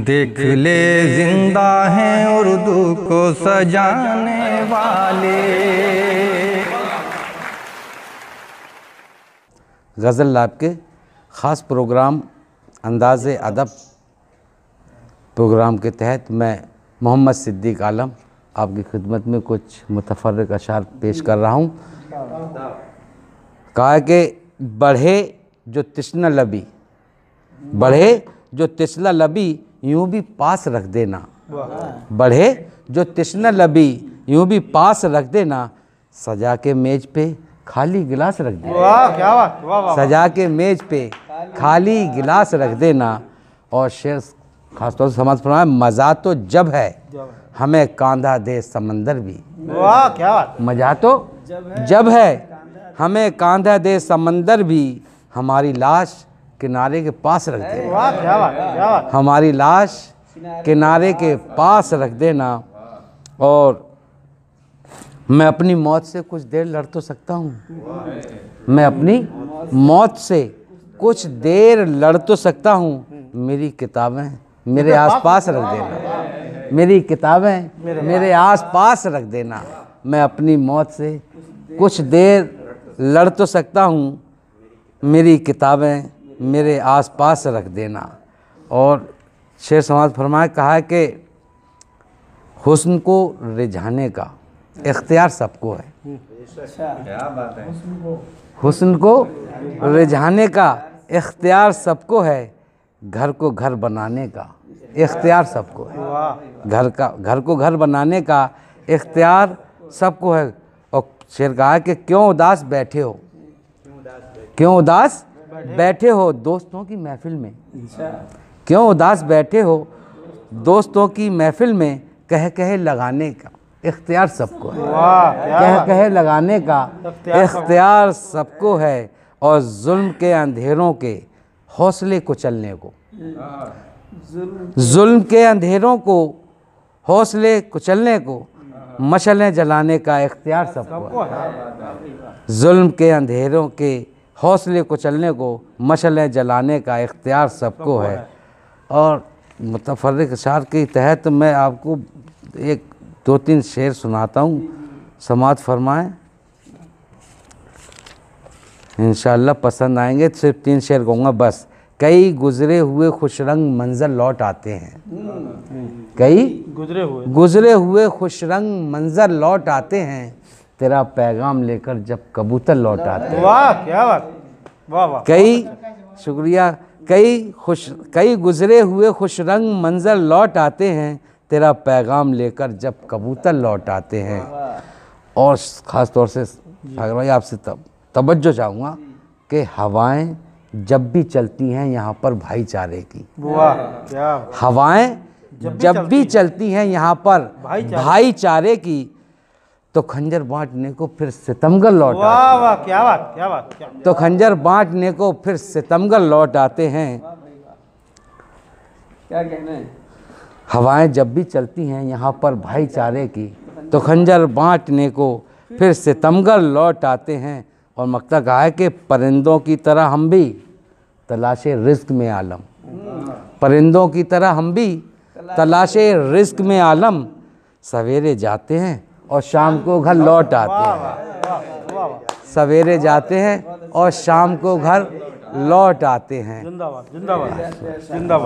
देख ले जिंदा हैं उर्दू को सजाने वाले। गज़ल लैब के ख़ास प्रोग्राम अंदाज़े अदब प्रोग्राम के तहत मैं मोहम्मद सिद्दीक़ आलम आपकी खिदमत में कुछ मुतफ़र्रिक़ अशार पेश कर रहा हूँ। कहा कि बढ़े जो तिश्ना लबी, बढ़े जो तिश्ना लबी यूँ भी पास रख देना, बढ़े जो तिश्ना लबी यूँ भी पास रख देना, सजा के मेज पे खाली गिलास रख देना। वाह क्या बात, वाह वाह। सजा के मेज पे खाली गिलास रख देना। और शेर खासतौर से समाज फरमाया, मज़ा तो जब है हमें कांधा दे समंदर भी। वाह क्या बात। मज़ा तो जब है हमें कांधा दे समंदर भी, हमारी लाश किनारे के पास रख देना। वाह क्या बात, क्या बात। हमारी लाश किनारे के पास रख देना। और मैं अपनी मौत से कुछ देर लड़ तो सकता हूँ, मैं अपनी मौत से कुछ देर लड़ तो सकता हूँ, मेरी किताबें मेरे आसपास रख देना, मेरी किताबें मेरे आसपास रख देना। मैं अपनी मौत से कुछ देर लड़ तो सकता हूँ, मेरी किताबें मेरे आसपास रख देना। और शेर समाज फरमाए, कहा है कि हुस्न को रिझाने का इख्तियार सबको है। क्या बात है। हुस्न को रिझाने का इख्तियार सबको है, घर को घर बनाने का इख्तियार सबको है। घर को घर बनाने का इख्तियार सबको है। और शेर कहा कि क्यों उदास बैठे हो, क्यों उदास बैठे हो दोस्तों की महफिल में, क्यों उदास बैठे हो दोस्तों की महफिल में, कह कहे लगाने का इख्तियार सबको है। कह कहे लगाने का इख्तियार सबको है। और जुल्म के अंधेरों के हौसले कुचलने को, जुल्म के अंधेरों को हौसले कुचलने को, मशलें जलाने का इख्तियार सबको है। जुल्म के अंधेरों के हौसले कुचलने को, मशलें जलाने का इख्तियार सबको है। और मुतफ़र्रिक़ अशार के तहत मैं आपको एक दो तीन शेर सुनाता हूँ, समाअत फरमाएं, इंशाअल्लाह पसंद आएंगे। सिर्फ 3 शेर कहूँगा बस। कई गुज़रे हुए खुशरंग मंज़र लौट आते हैं, कई गुज़रे हुए खुशरंग मंज़र लौट आते हैं, तेरा पैगाम लेकर जब कबूतर लौट आते हैं। वाह क्या बात, वाह वाह। कई शुक्रिया। कई गुज़रे हुए खुशरंग मंज़र लौट आते हैं, तेरा पैगाम लेकर जब कबूतर लौट आते हैं। और ख़ास तौर से सागर भाई आपसे तवज्जो चाहूँगा कि हवाएं जब भी चलती हैं यहाँ पर भाईचारे की। वाह क्या। हवाएं जब भी चलती हैं यहाँ पर भाईचारे की, तो खंजर बांटने को फिर सितमगर लौट आते हैं। वाह वाह क्या बात, क्या बात। तो खंजर बांटने को फिर सितमगर लौट आते हैं। क्या कहना है। हवाएं जब भी चलती हैं यहाँ पर भाईचारे की, तो खंजर बांटने को फिर सितमगर लौट आते हैं। और मक्ता कहा है कि परिंदों की तरह हम भी तलाशे रिज़्क़ में आलम, परिंदों की तरह हम भी तलाशे रिज़्क़ में आलम, सवेरे जाते हैं और शाम को घर लौट आते हैं, सवेरे जाते हैं और शाम को घर लौट आते हैं। जिंदाबाद जिंदाबाद जिंदाबाद।